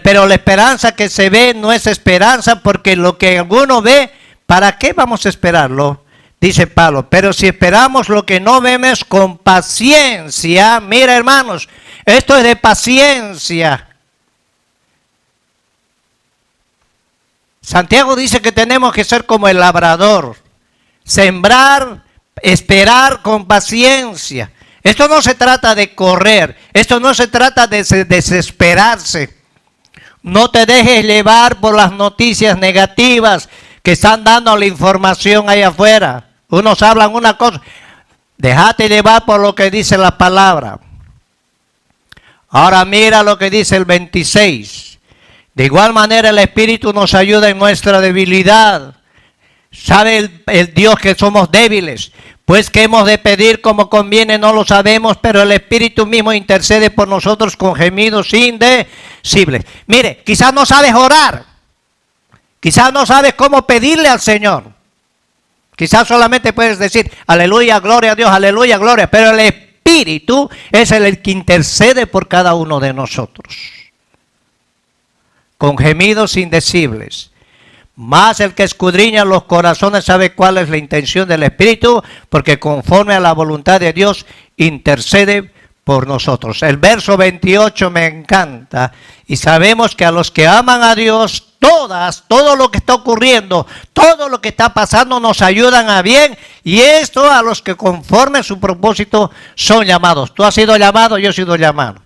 Pero la esperanza que se ve no es esperanza, porque lo que alguno ve, ¿para qué vamos a esperarlo? Dice Pablo, pero si esperamos lo que no vemos con paciencia, mira hermanos, esto es de paciencia. Santiago dice que tenemos que ser como el labrador, sembrar, esperar con paciencia. Esto no se trata de correr, esto no se trata de desesperarse. No te dejes llevar por las noticias negativas que están dando la información ahí afuera. Unos hablan una cosa, déjate llevar por lo que dice la palabra. Ahora mira lo que dice el 26. De igual manera el Espíritu nos ayuda en nuestra debilidad. Sabe el Dios que somos débiles. Pues que hemos de pedir como conviene no lo sabemos, pero el Espíritu mismo intercede por nosotros con gemidos indecibles. Mire, quizás no sabes orar. Quizás no sabes cómo pedirle al Señor. Quizás solamente puedes decir, aleluya, gloria a Dios, aleluya, gloria. Pero el Espíritu es el que intercede por cada uno de nosotros. Con gemidos indecibles. Más el que escudriña los corazones sabe cuál es la intención del Espíritu, porque conforme a la voluntad de Dios intercede por nosotros. El verso 28 me encanta, y sabemos que a los que aman a Dios, todo lo que está ocurriendo, todo lo que está pasando nos ayudan a bien, y esto a los que conforme a su propósito son llamados. Tú has sido llamado, yo he sido llamado.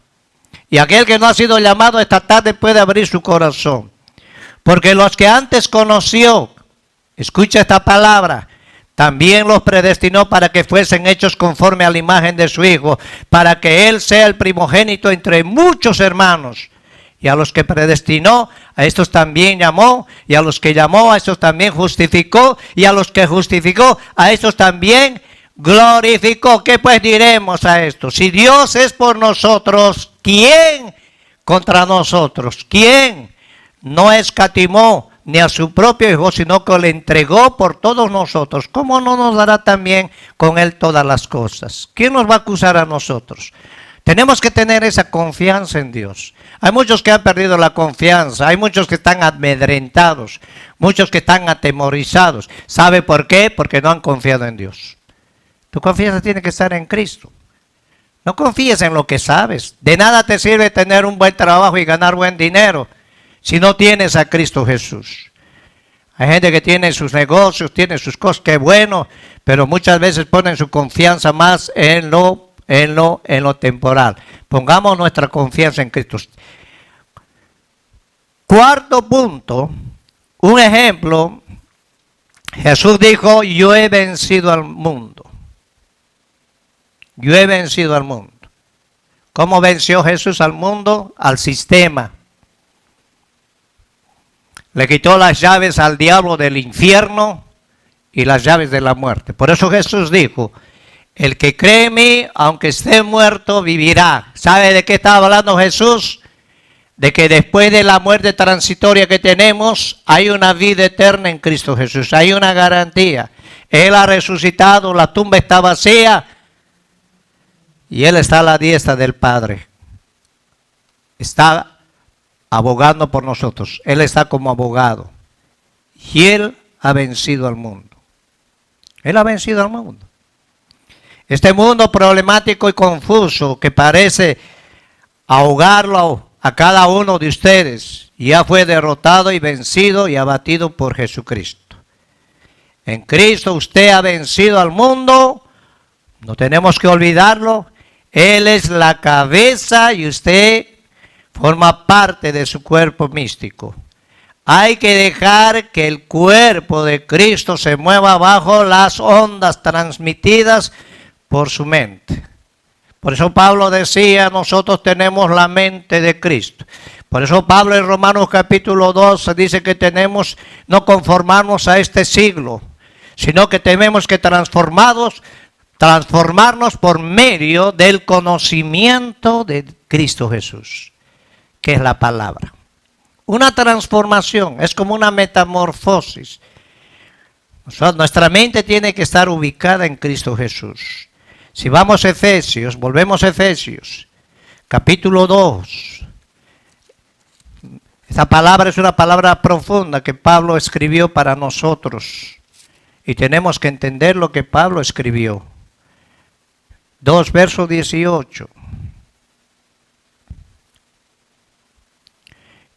Y aquel que no ha sido llamado esta tarde puede abrir su corazón. Porque los que antes conoció, escucha esta palabra, también los predestinó para que fuesen hechos conforme a la imagen de su Hijo, para que Él sea el primogénito entre muchos hermanos. Y a los que predestinó, a estos también llamó, y a los que llamó, a estos también justificó, y a los que justificó, a estos también glorificó. ¿Qué pues diremos a esto? Si Dios es por nosotros, ¿quién contra nosotros? ¿Quién? No escatimó ni a su propio Hijo, sino que le entregó por todos nosotros. ¿Cómo no nos dará también con Él todas las cosas? ¿Quién nos va a acusar a nosotros? Tenemos que tener esa confianza en Dios. Hay muchos que han perdido la confianza, hay muchos que están amedrentados, muchos que están atemorizados. ¿Sabe por qué? Porque no han confiado en Dios. Tu confianza tiene que estar en Cristo. No confíes en lo que sabes. De nada te sirve tener un buen trabajo y ganar buen dinero si no tienes a Cristo Jesús. Hay gente que tiene sus negocios, tiene sus cosas, qué bueno, pero muchas veces ponen su confianza más en lo temporal. Pongamos nuestra confianza en Cristo. Cuarto punto, un ejemplo. Jesús dijo, yo he vencido al mundo. Yo he vencido al mundo. ¿Cómo venció Jesús al mundo? Al sistema. Le quitó las llaves al diablo del infierno y las llaves de la muerte. Por eso Jesús dijo, el que cree en mí, aunque esté muerto, vivirá. ¿Sabe de qué estaba hablando Jesús? De que después de la muerte transitoria que tenemos, hay una vida eterna en Cristo Jesús. Hay una garantía. Él ha resucitado, la tumba está vacía. y Él está a la diestra del Padre. Está abogando por nosotros. Él está como abogado. Y Él ha vencido al mundo. Él ha vencido al mundo. Este mundo problemático y confuso que parece ahogarlo a cada uno de ustedes, ya fue derrotado y vencido y abatido por Jesucristo. En Cristo usted ha vencido al mundo, no tenemos que olvidarlo. Él es la cabeza y usted forma parte de su cuerpo místico. Hay que dejar que el cuerpo de Cristo se mueva bajo las ondas transmitidas por su mente. Por eso Pablo decía, nosotros tenemos la mente de Cristo. Por eso Pablo en Romanos capítulo 2 dice que tenemos no conformarnos a este siglo, sino que tenemos que transformarnos por medio del conocimiento de Cristo Jesús, que es la palabra. Una transformación, es como una metamorfosis. Nuestra mente tiene que estar ubicada en Cristo Jesús. Si vamos a Efesios, volvemos a Efesios, capítulo 2. Esta palabra es una palabra profunda que Pablo escribió para nosotros. Y tenemos que entender lo que Pablo escribió. 2, verso 18.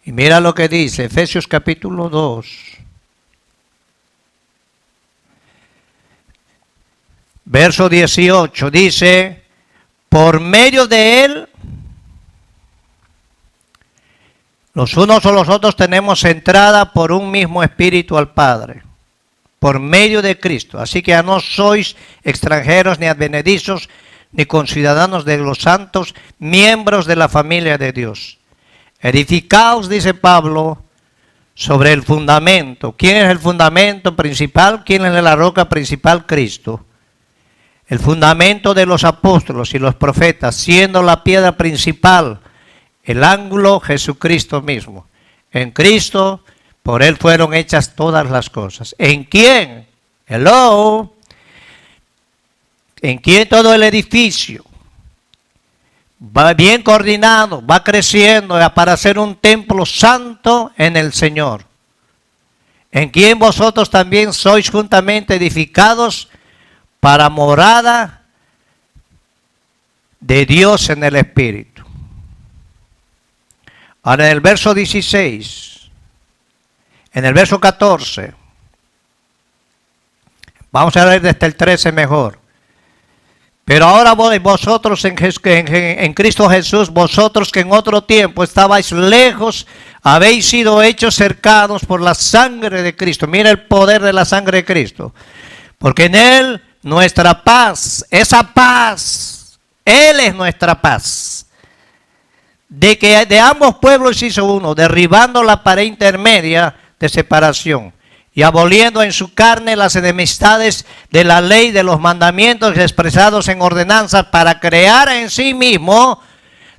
Y mira lo que dice, Efesios capítulo 2. Verso 18 dice, por medio de Él, los unos o los otros tenemos entrada por un mismo espíritu al Padre, por medio de Cristo. Así que ya no sois extranjeros ni advenedizos, ni conciudadanos de los santos, miembros de la familia de Dios. Edificaos, dice Pablo, sobre el fundamento. ¿Quién es el fundamento principal? ¿Quién es la roca principal? Cristo. El fundamento de los apóstoles y los profetas, siendo la piedra principal, el ángulo Jesucristo mismo. En Cristo, por Él fueron hechas todas las cosas. ¿En quién? Hello. ¿En quién todo el edificio? Va bien coordinado, va creciendo para ser un templo santo en el Señor. En quien vosotros también sois juntamente edificados para morada de Dios en el Espíritu. Ahora en el verso 16, en el verso 14, vamos a leer desde el 13 mejor. Pero ahora vosotros en Cristo Jesús, vosotros que en otro tiempo estabais lejos, habéis sido hechos cercanos por la sangre de Cristo. Mira el poder de la sangre de Cristo. Porque en Él nuestra paz, esa paz, Él es nuestra paz. De que de ambos pueblos hizo uno, derribando la pared intermedia de separación y aboliendo en su carne las enemistades de la ley, de los mandamientos expresados en ordenanzas, para crear en sí mismo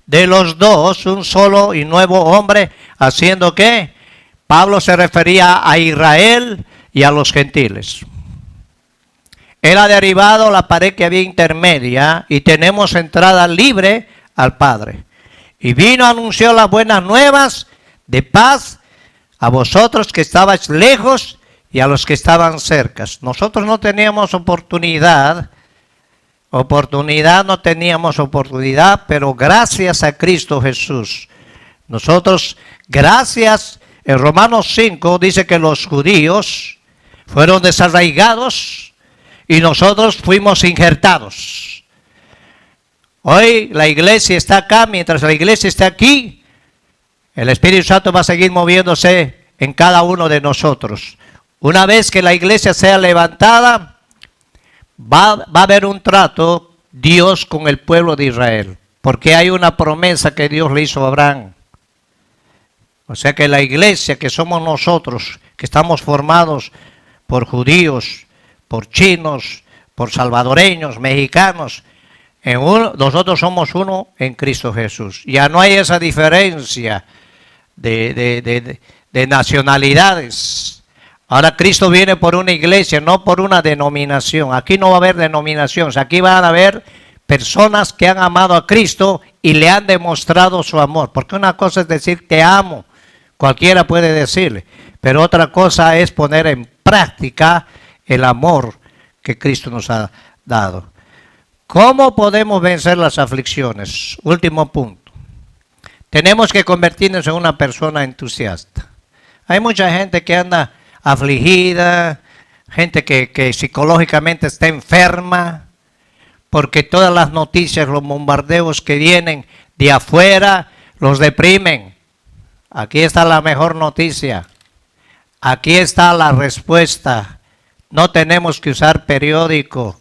de los dos un solo y nuevo hombre, haciendo que Pablo se refería a Israel y a los gentiles. Él ha derribado la pared que había intermedia y tenemos entrada libre al Padre. Y vino, anunció las buenas nuevas de paz a vosotros que estabais lejos y a los que estaban cerca. Nosotros no teníamos oportunidad, pero gracias a Cristo Jesús. Nosotros, gracias, en Romanos 5 dice que los judíos fueron desarraigados y nosotros fuimos injertados. Hoy la iglesia está acá, mientras la iglesia está aquí, el Espíritu Santo va a seguir moviéndose en cada uno de nosotros. Una vez que la iglesia sea levantada, va a haber un trato Dios con el pueblo de Israel, porque hay una promesa que Dios le hizo a Abraham. O sea que la iglesia que somos nosotros, que estamos formados por judíos, por chinos, por salvadoreños, mexicanos, nosotros somos uno en Cristo Jesús. Ya no hay esa diferencia de nacionalidades. Ahora Cristo viene por una iglesia, no por una denominación. Aquí no va a haber denominaciones, aquí van a haber personas que han amado a Cristo y le han demostrado su amor. Porque una cosa es decir te amo, cualquiera puede decirle, pero otra cosa es poner en práctica el amor que Cristo nos ha dado. ¿Cómo podemos vencer las aflicciones? Último punto. Tenemos que convertirnos en una persona entusiasta. Hay mucha gente que anda afligida, gente que psicológicamente está enferma, porque todas las noticias, los bombardeos que vienen de afuera, los deprimen. Aquí está la mejor noticia. Aquí está la respuesta. No tenemos que usar periódico.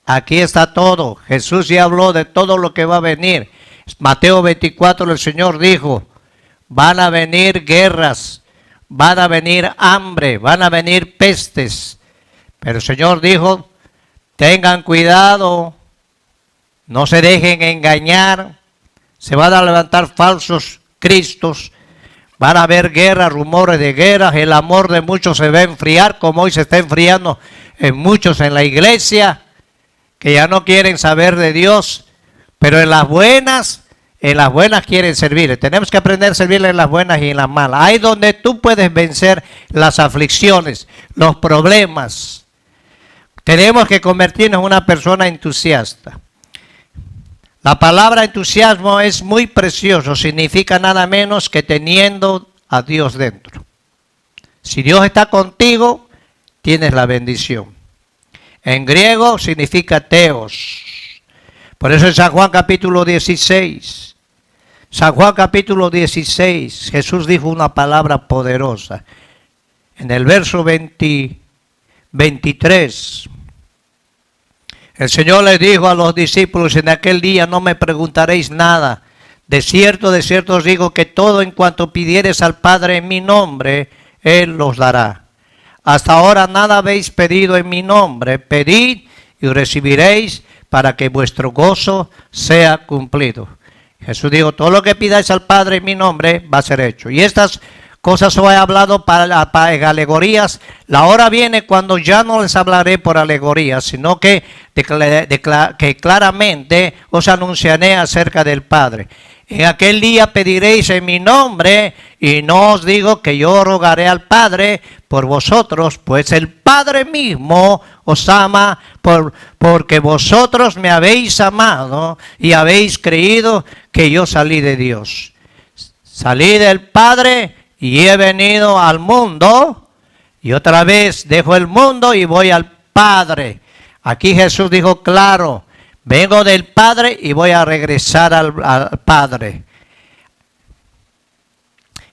Aquí está todo. Jesús ya habló de todo lo que va a venir. Mateo 24, el Señor dijo, van a venir guerras, van a venir hambre, van a venir pestes. Pero el Señor dijo, tengan cuidado, no se dejen engañar, se van a levantar falsos cristos, van a haber guerras, rumores de guerras, el amor de muchos se va a enfriar, como hoy se está enfriando en muchos en la iglesia, que ya no quieren saber de Dios, pero en las buenas quieren servirle. Tenemos que aprender a servirle en las buenas y en las malas. Ahí donde tú puedes vencer las aflicciones, los problemas. Tenemos que convertirnos en una persona entusiasta. La palabra entusiasmo es muy precioso, significa nada menos que teniendo a Dios dentro. Si Dios está contigo, tienes la bendición. En griego significa teos. Por eso en San Juan capítulo 16, Jesús dijo una palabra poderosa. En el verso 23, el Señor les dijo a los discípulos, en aquel día no me preguntaréis nada. De cierto os digo que todo en cuanto pidiereis al Padre en mi nombre, Él los dará. Hasta ahora nada habéis pedido en mi nombre. Pedid y recibiréis para que vuestro gozo sea cumplido. Jesús dijo, todo lo que pidáis al Padre en mi nombre va a ser hecho. Y estas cosas os he hablado para alegorías. La hora viene cuando ya no les hablaré por alegorías, sino que claramente os anunciaré acerca del Padre. En aquel día pediréis en mi nombre, y no os digo que yo rogaré al Padre por vosotros, pues el Padre mismo os ama porque vosotros me habéis amado y habéis creído que yo salí de Dios. Salí del Padre y he venido al mundo, y otra vez dejo el mundo y voy al Padre. Aquí Jesús dijo claro, vengo del Padre y voy a regresar al Padre.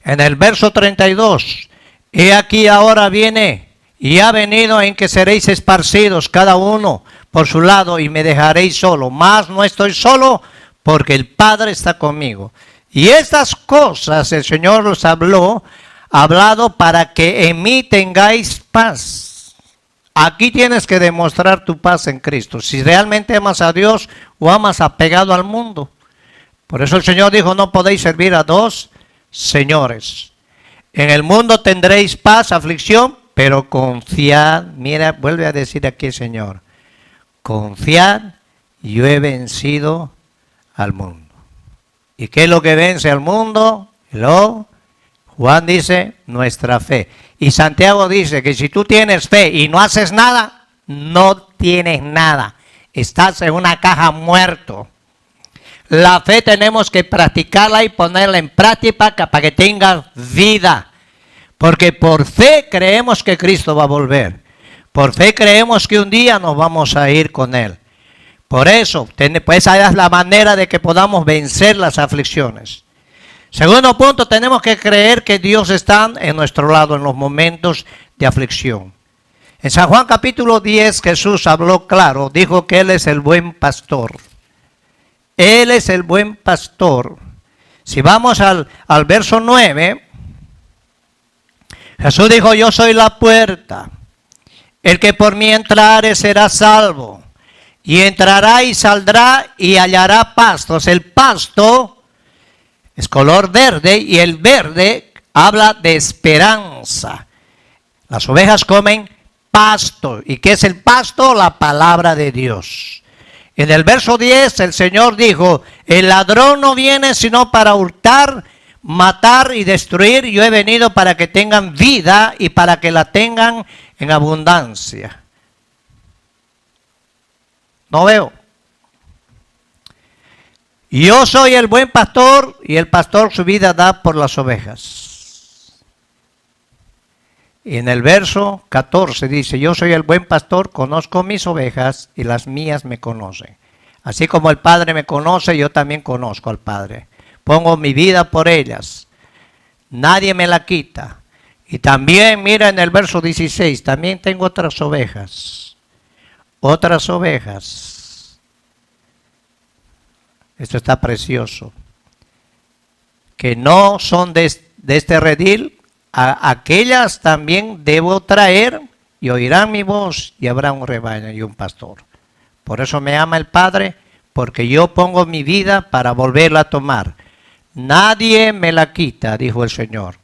En el verso 32, he aquí ahora viene y ha venido en que seréis esparcidos cada uno por su lado y me dejaréis solo. Mas no estoy solo porque el Padre está conmigo. Y estas cosas el Señor los hablado para que en mí tengáis paz. Aquí tienes que demostrar tu paz en Cristo. Si realmente amas a Dios o amas apegado al mundo. Por eso el Señor dijo, no podéis servir a dos señores. En el mundo tendréis paz, aflicción, pero confiad. Mira, vuelve a decir aquí el Señor. Confiad, yo he vencido al mundo. ¿Y qué es lo que vence al mundo? Juan dice, nuestra fe. Y Santiago dice que si tú tienes fe y no haces nada, no tienes nada. Estás en una caja muerto. La fe tenemos que practicarla y ponerla en práctica para que tenga vida. Porque por fe creemos que Cristo va a volver. Por fe creemos que un día nos vamos a ir con Él. Por eso, pues esa es la manera de que podamos vencer las aflicciones. Segundo punto, tenemos que creer que Dios está en nuestro lado en los momentos de aflicción. En San Juan capítulo 10 Jesús habló claro, dijo que Él es el buen pastor. Él es el buen pastor. Si vamos al verso 9, Jesús dijo, yo soy la puerta. El que por mí entrare será salvo. Y entrará y saldrá y hallará pastos. El pasto es color verde y el verde habla de esperanza. Las ovejas comen pasto. ¿Y qué es el pasto? La palabra de Dios. En el verso 10 el Señor dijo, el ladrón no viene sino para hurtar, matar y destruir. Yo he venido para que tengan vida y para que la tengan en abundancia. No veo. Yo soy el buen pastor y el pastor su vida da por las ovejas. Y en el verso 14 dice, yo soy el buen pastor, conozco mis ovejas y las mías me conocen. Así como el Padre me conoce, yo también conozco al Padre. Pongo mi vida por ellas. Nadie me la quita. Y también, mira en el verso 16, también tengo otras ovejas. Otras ovejas. Esto está precioso. Que no son de este redil. A aquellas también debo traer y oirán mi voz y habrá un rebaño y un pastor. Por eso me ama el Padre, porque yo pongo mi vida para volverla a tomar. Nadie me la quita, dijo el Señor,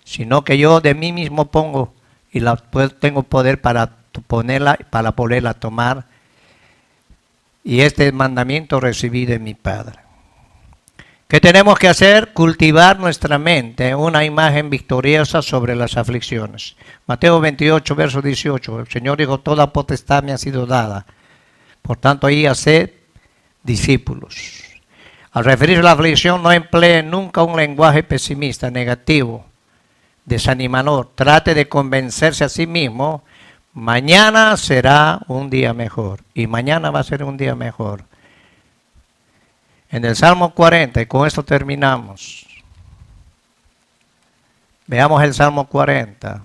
sino que yo de mí mismo pongo y tengo poder para ponerla, para volverla a tomar. Y este mandamiento recibí de mi Padre. ¿Qué tenemos que hacer? Cultivar nuestra mente, una imagen victoriosa sobre las aflicciones. Mateo 28, verso 18, el Señor dijo, toda potestad me ha sido dada. Por tanto, ahí haced discípulos. Al referirse a la aflicción, no emplee nunca un lenguaje pesimista, negativo, desanimador. Trate de convencerse a sí mismo, mañana será un día mejor. Y mañana va a ser un día mejor. En el Salmo 40, y con esto terminamos. Veamos el Salmo 40.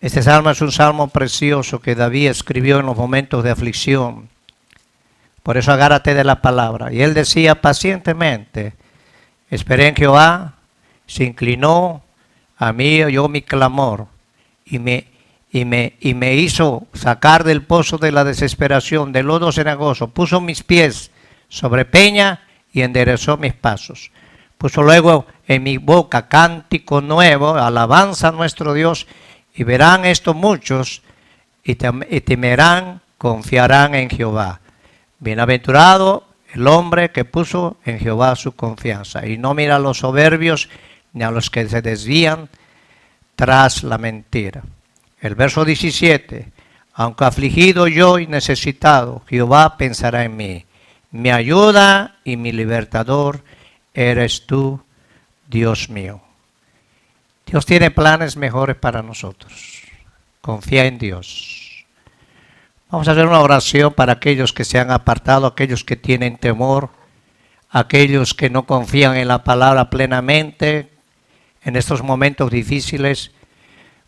Este salmo es un salmo precioso que David escribió en los momentos de aflicción. Por eso agárrate de la palabra. Y él decía pacientemente, esperé en Jehová, se inclinó a mí, oyó mi clamor y me hizo sacar del pozo de la desesperación, del lodo cenagoso, puso mis pies sobre peña y enderezó mis pasos. Puso luego en mi boca cántico nuevo, alabanza a nuestro Dios, y verán esto muchos y temerán, confiarán en Jehová. Bienaventurado el hombre que puso en Jehová su confianza y no mira a los soberbios ni a los que se desvían tras la mentira. El verso 17, aunque afligido yo y necesitado, Jehová pensará en mí. Mi ayuda y mi libertador eres tú, Dios mío. Dios tiene planes mejores para nosotros. Confía en Dios. Vamos a hacer una oración para aquellos que se han apartado, aquellos que tienen temor, aquellos que no confían en la palabra plenamente en estos momentos difíciles.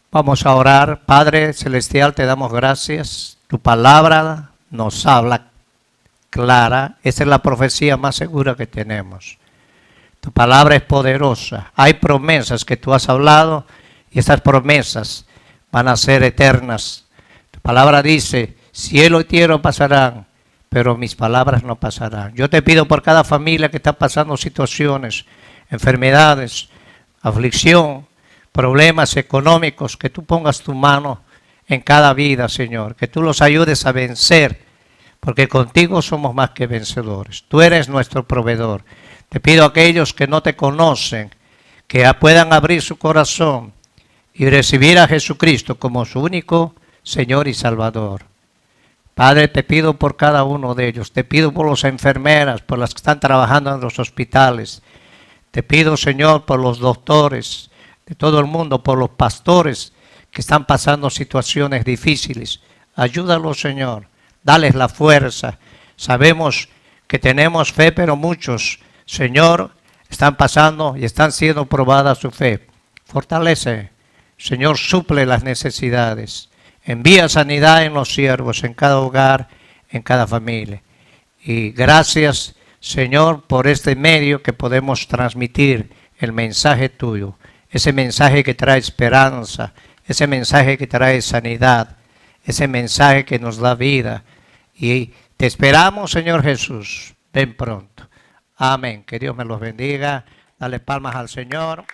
Vamos a orar. Padre Celestial, te damos gracias. Tu palabra nos habla clara. Esa es la profecía más segura que tenemos. Tu palabra es poderosa. Hay promesas que tú has hablado y esas promesas van a ser eternas. Tu palabra dice, cielo y tierra pasarán, pero mis palabras no pasarán. Yo te pido por cada familia que está pasando situaciones, enfermedades, aflicción, problemas económicos, que tú pongas tu mano en cada vida, Señor. Que tú los ayudes a vencer, porque contigo somos más que vencedores. Tú eres nuestro proveedor. Te pido a aquellos que no te conocen, que puedan abrir su corazón y recibir a Jesucristo como su único Señor y Salvador. Padre, te pido por cada uno de ellos. Te pido por las enfermeras, por las que están trabajando en los hospitales. Te pido, Señor, por los doctores de todo el mundo, por los pastores que están pasando situaciones difíciles. Ayúdalos, Señor. Dales la fuerza. Sabemos que tenemos fe, pero muchos, Señor, están pasando y están siendo probadas su fe. Fortalece, Señor, suple las necesidades. Envía sanidad en los siervos, en cada hogar, en cada familia. Y gracias, Señor, por este medio que podemos transmitir el mensaje tuyo. Ese mensaje que trae esperanza, ese mensaje que trae sanidad, ese mensaje que nos da vida. Y te esperamos, Señor Jesús. Ven pronto. Amén. Que Dios me los bendiga. Dale palmas al Señor.